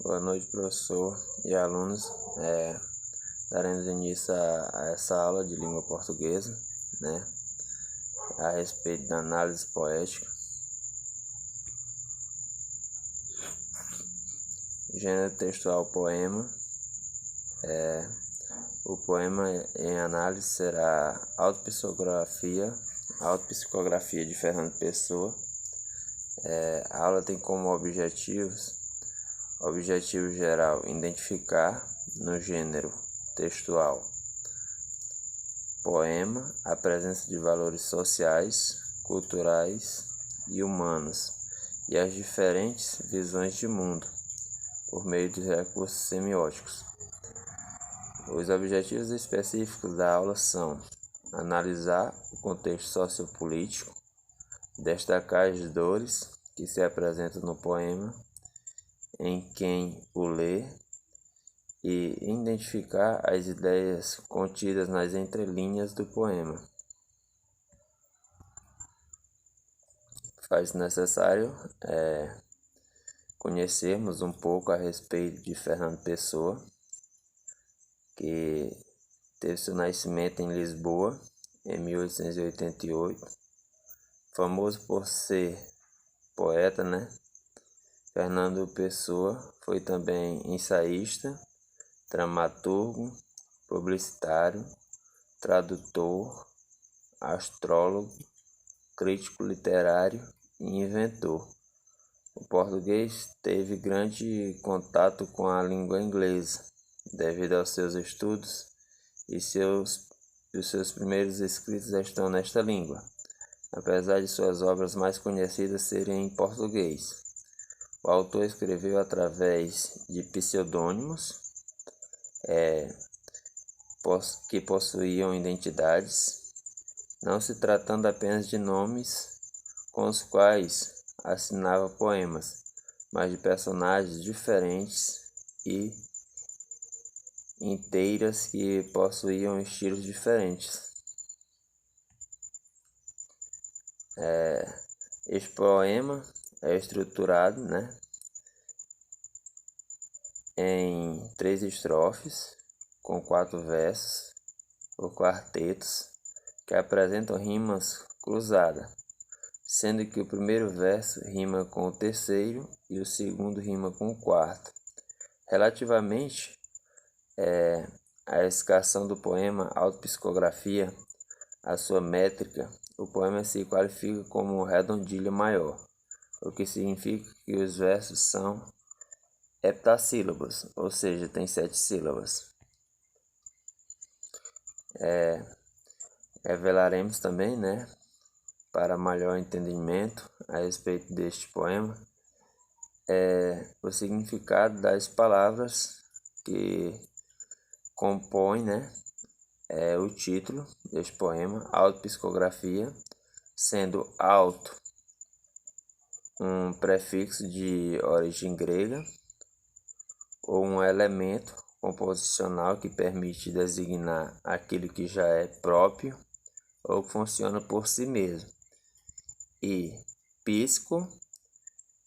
Boa noite, professor e alunos. Daremos início a essa aula de língua portuguesa, a respeito da análise poética. Gênero textual poema. O poema em análise será Autopsicografia de Fernando Pessoa. A aula tem como objetivo geral, identificar no gênero textual poema a presença de valores sociais, culturais e humanos e as diferentes visões de mundo por meio dos recursos semióticos. Os objetivos específicos da aula são analisar o contexto sociopolítico, destacar as dores que se apresentam no poema em quem o lê e identificar as ideias contidas nas entrelinhas do poema. Faz necessário conhecermos um pouco a respeito de Fernando Pessoa, que teve seu nascimento em Lisboa em 1888, famoso por ser poeta, Fernando Pessoa foi também ensaísta, dramaturgo, publicitário, tradutor, astrólogo, crítico literário e inventor. O português teve grande contato com a língua inglesa, devido aos seus estudos, e os seus primeiros escritos estão nesta língua, apesar de suas obras mais conhecidas serem em português. O autor escreveu através de pseudônimos que possuíam identidades, não se tratando apenas de nomes com os quais assinava poemas, mas de personagens diferentes e inteiras que possuíam estilos diferentes. Este poema é estruturado em 3 estrofes, com 4 versos ou quartetos, que apresentam rimas cruzadas, sendo que o primeiro verso rima com o terceiro e o segundo rima com o quarto. Relativamente à escassão do poema Autopsicografia, a sua métrica, o poema se qualifica como redondilha maior, o que significa que os versos são heptassílabos, ou seja, tem 7 sílabas. Revelaremos também, para maior entendimento a respeito deste poema, o significado das palavras que compõem o título deste poema, Autopsicografia, sendo auto um prefixo de origem grega ou um elemento composicional que permite designar aquilo que já é próprio ou que funciona por si mesmo. E psico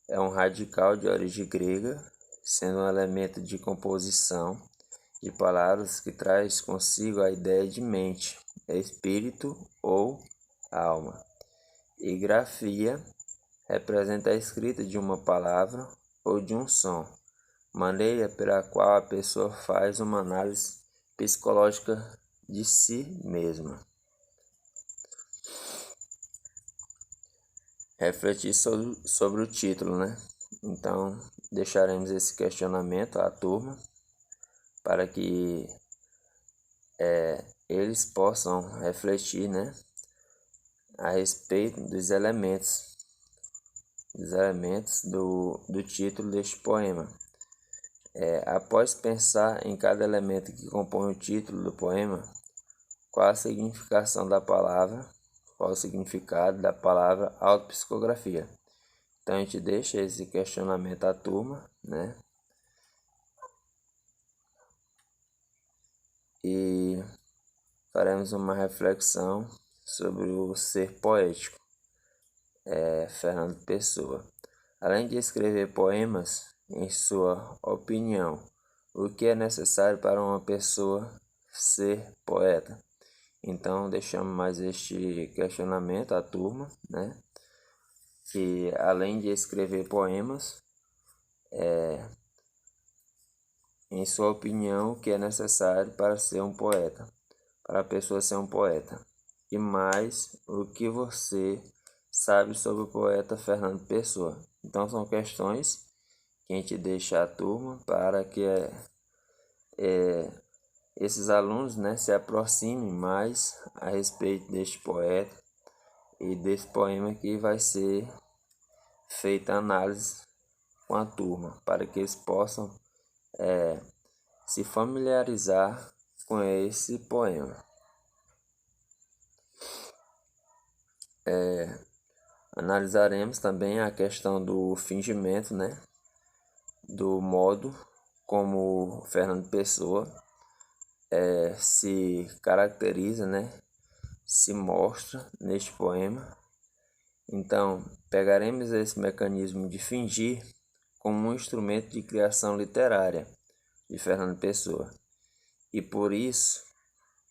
é um radical de origem grega, sendo um elemento de composição de palavras que traz consigo a ideia de mente, espírito ou alma. E grafia representa a escrita de uma palavra ou de um som, maneira pela qual a pessoa faz uma análise psicológica de si mesma. Refletir sobre o título, Então, deixaremos esse questionamento à turma para que eles possam refletir, a respeito dos elementos do título deste poema. Após pensar em cada elemento que compõe o título do poema, qual a significação da palavra, qual o significado da palavra autopsicografia. Então a gente deixa esse questionamento à turma, e faremos uma reflexão sobre o ser poético, Fernando Pessoa. Além de escrever poemas, em sua opinião, o que é necessário para uma pessoa ser poeta? Então, deixamos mais este questionamento à turma, né? Que além de escrever poemas, em sua opinião, o que é necessário para ser um poeta, para a pessoa ser um poeta? E mais, o que você sabe sobre o poeta Fernando Pessoa? Então, são questões que a gente deixa à turma para que esses alunos, né, se aproximem mais a respeito deste poeta e desse poema que vai ser feita análise com a turma, para que eles possam se familiarizar com esse poema. Analisaremos também a questão do fingimento, né, do modo como Fernando Pessoa se caracteriza, né, se mostra neste poema. Então, pegaremos esse mecanismo de fingir como um instrumento de criação literária de Fernando Pessoa, e por isso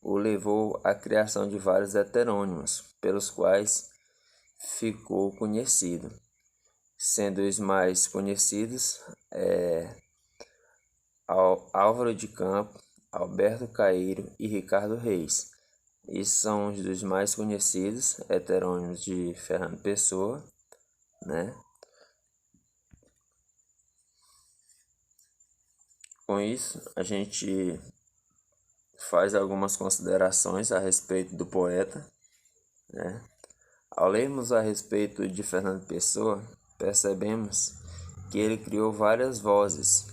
o levou à criação de vários heterônimos, pelos quais ficou conhecido, sendo os mais conhecidos Álvaro de Campos, Alberto Caeiro e Ricardo Reis. Esses são os dos mais conhecidos heterônimos de Fernando Pessoa, né? Com isso, a gente faz algumas considerações a respeito do poeta, né? Ao lermos a respeito de Fernando Pessoa, percebemos que ele criou várias vozes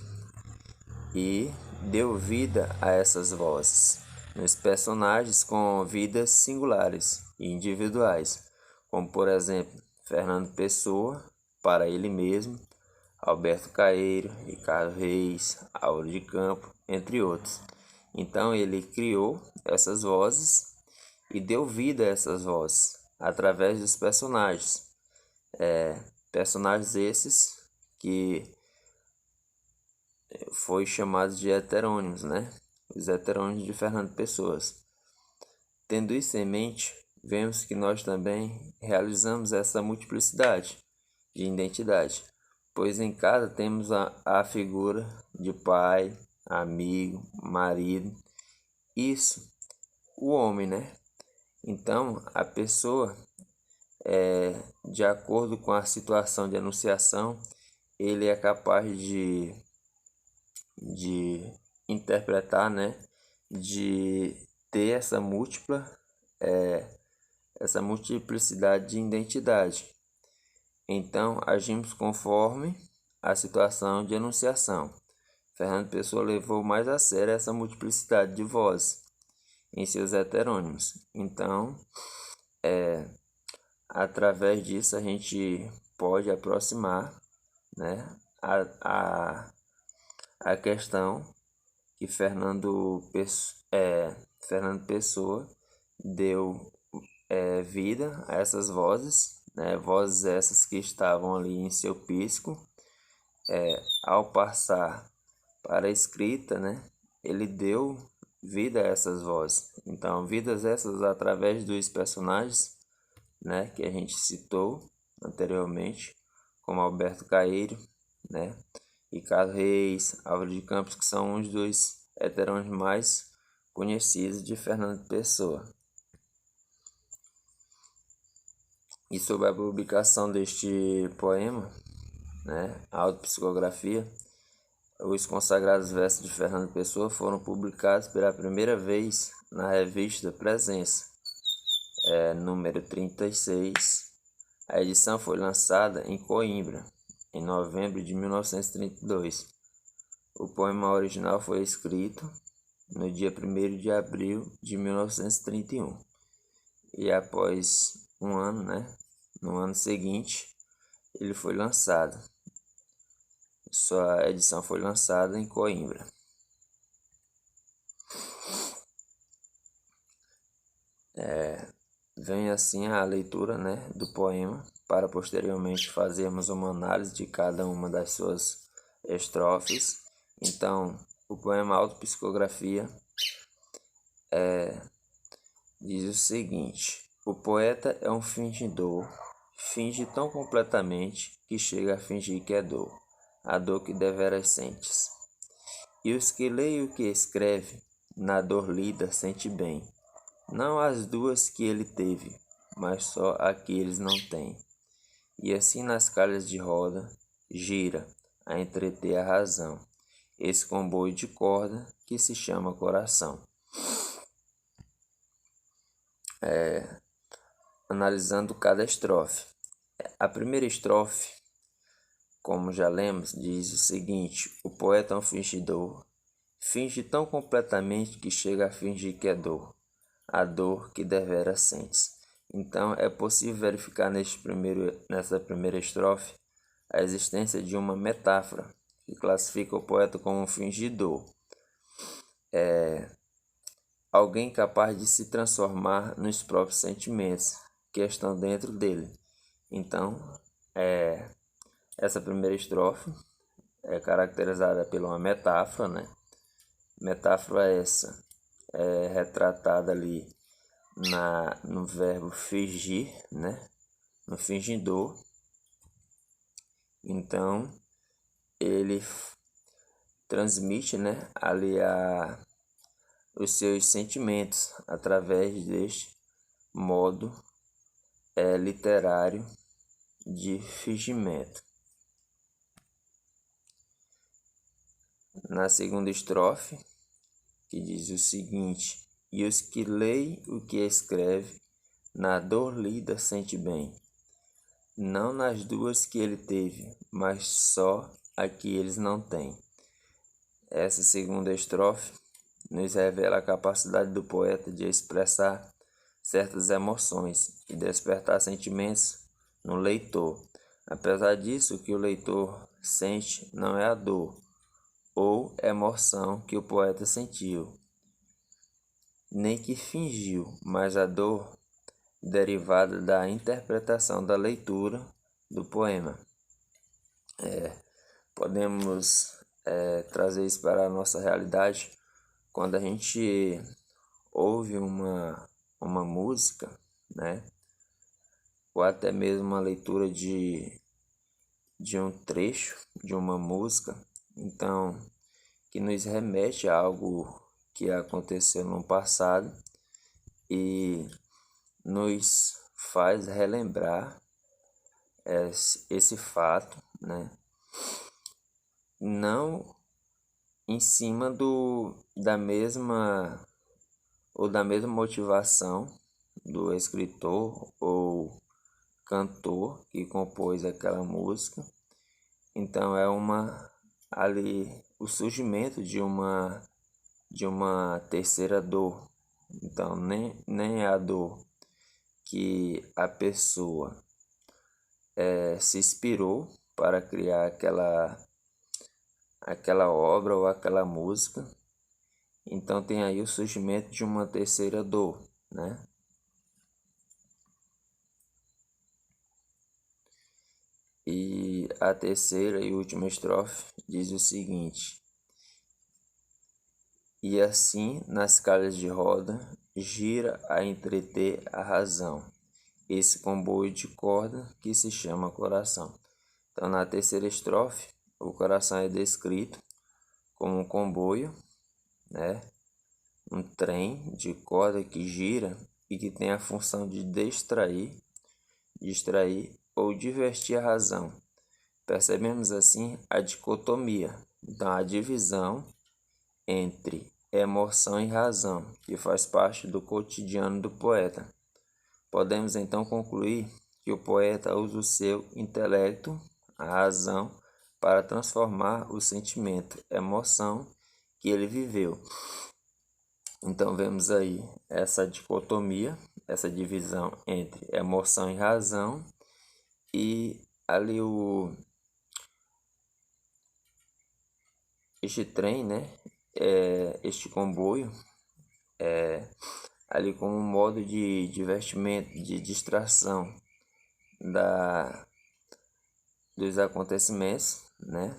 e deu vida a essas vozes nos personagens com vidas singulares e individuais, como por exemplo Fernando Pessoa para ele mesmo, Alberto Caeiro, Ricardo Reis, Álvaro de Campos, entre outros. Então ele criou essas vozes e deu vida a essas vozes através dos personagens. Personagens esses que foi chamados de heterônimos, né? Os heterônimos de Fernando Pessoa. Tendo isso em mente, vemos que nós também realizamos essa multiplicidade de identidade, pois em casa temos a figura de pai, amigo, marido, isso, o homem, né? Então, a pessoa, de acordo com a situação de enunciação, ele é capaz de interpretar, né? De ter essa multiplicidade de identidade. Então, agimos conforme a situação de enunciação. Fernando Pessoa levou mais a sério essa multiplicidade de vozes em seus heterônimos. Então, através disso, a gente pode aproximar, né, a questão que Fernando Pessoa deu vida a essas vozes, né, vozes essas que estavam ali em seu pisco, ao passar para a escrita, né, ele deu vida a essas vozes. Então, vidas essas através dos personagens, né, que a gente citou anteriormente, como Alberto Caeiro, né, Ricardo Reis, Álvaro de Campos, que são os dois heterônimos mais conhecidos de Fernando Pessoa. E sobre a publicação deste poema, né, Autopsicografia, os consagrados versos de Fernando Pessoa foram publicados pela primeira vez na revista Presença, número 36. A edição foi lançada em Coimbra, em novembro de 1932. O poema original foi escrito no dia 1º de abril de 1931. E após um ano, né, no ano seguinte, ele foi lançado. Sua edição foi lançada em Coimbra. Vem assim a leitura, né, do poema, para posteriormente fazermos uma análise de cada uma das suas estrofes. Então, o poema Autopsicografia diz o seguinte: o poeta é um fingidor, finge tão completamente que chega a fingir que é dor, a dor que deveras sentes. E os que leem o que escreve, na dor lida sente bem, não as duas que ele teve, mas só a que eles não têm. E assim nas calhas de roda, gira, a entreter a razão, esse comboio de corda que se chama coração. Analisando cada estrofe. A primeira estrofe, como já lemos, diz o seguinte: o poeta é um fingidor, finge tão completamente que chega a fingir que é dor, a dor que deveras sentes. Então é possível verificar nessa primeira estrofe a existência de uma metáfora que classifica o poeta como um fingidor, alguém capaz de se transformar nos próprios sentimentos que estão dentro dele. Então, essa primeira estrofe é caracterizada por uma metáfora, né? Metáfora essa é retratada ali no verbo fingir, né? No fingidor. Então, ele transmite, né, ali os seus sentimentos através deste modo literário de fingimento. Na segunda estrofe, que diz o seguinte: e os que leem o que escreve, na dor lida sente bem, não nas duas que ele teve, mas só a que eles não têm. Essa segunda estrofe nos revela a capacidade do poeta de expressar certas emoções e despertar sentimentos no leitor. Apesar disso, o que o leitor sente não é a dor ou emoção que o poeta sentiu, nem que fingiu, mas a dor derivada da interpretação da leitura do poema. Podemos trazer isso para a nossa realidade quando a gente ouve uma música, né? Ou até mesmo uma leitura de um trecho de uma música, então, que nos remete a algo que aconteceu no passado e nos faz relembrar esse fato, né? Não em cima da mesma motivação do escritor ou cantor que compôs aquela música. Então é o surgimento de uma terceira dor. Então nem é a dor que a pessoa se inspirou para criar aquela obra ou aquela música. Então tem aí o surgimento de uma terceira dor, né? E a terceira e última estrofe diz o seguinte: e assim nas calhas de roda gira a entreter a razão, esse comboio de corda que se chama coração. Então na terceira estrofe o coração é descrito como um comboio, né? Um trem de corda que gira e que tem a função de distrair ou divertir a razão. Percebemos assim a dicotomia, então a divisão entre emoção e razão, que faz parte do cotidiano do poeta. Podemos então concluir que o poeta usa o seu intelecto, a razão, para transformar o sentimento, emoção que ele viveu. Então vemos aí essa dicotomia, essa divisão entre emoção e razão, e ali este trem, né, este comboio, ali como um modo de divertimento, de distração dos acontecimentos, né,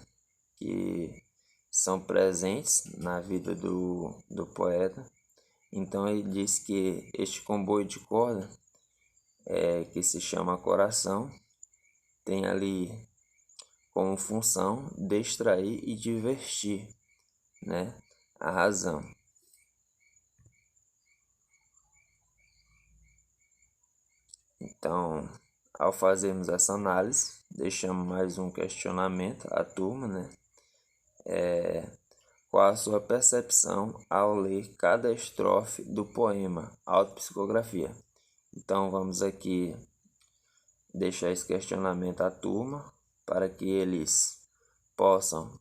que são presentes na vida do poeta. Então ele diz que este comboio de corda, que se chama coração, tem ali como função distrair e divertir, né, a razão. Então, ao fazermos essa análise, deixamos mais um questionamento à turma, né? Qual a sua percepção ao ler cada estrofe do poema Autopsicografia? Então, vamos aqui deixar esse questionamento à turma para que eles possam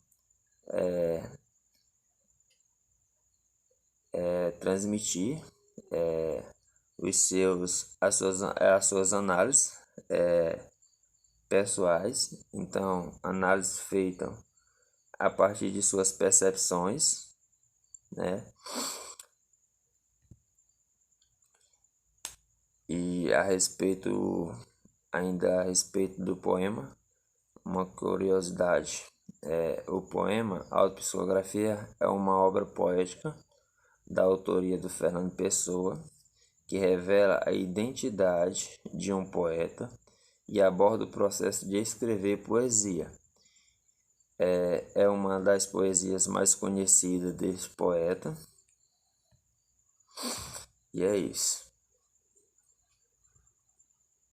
transmitir as suas análises pessoais. Então, análise feita a partir de suas percepções, né? E ainda a respeito do poema, uma curiosidade. O poema Autopsicografia é uma obra poética da autoria do Fernando Pessoa, que revela a identidade de um poeta e aborda o processo de escrever poesia. É uma das poesias mais conhecidas desse poeta. E é isso.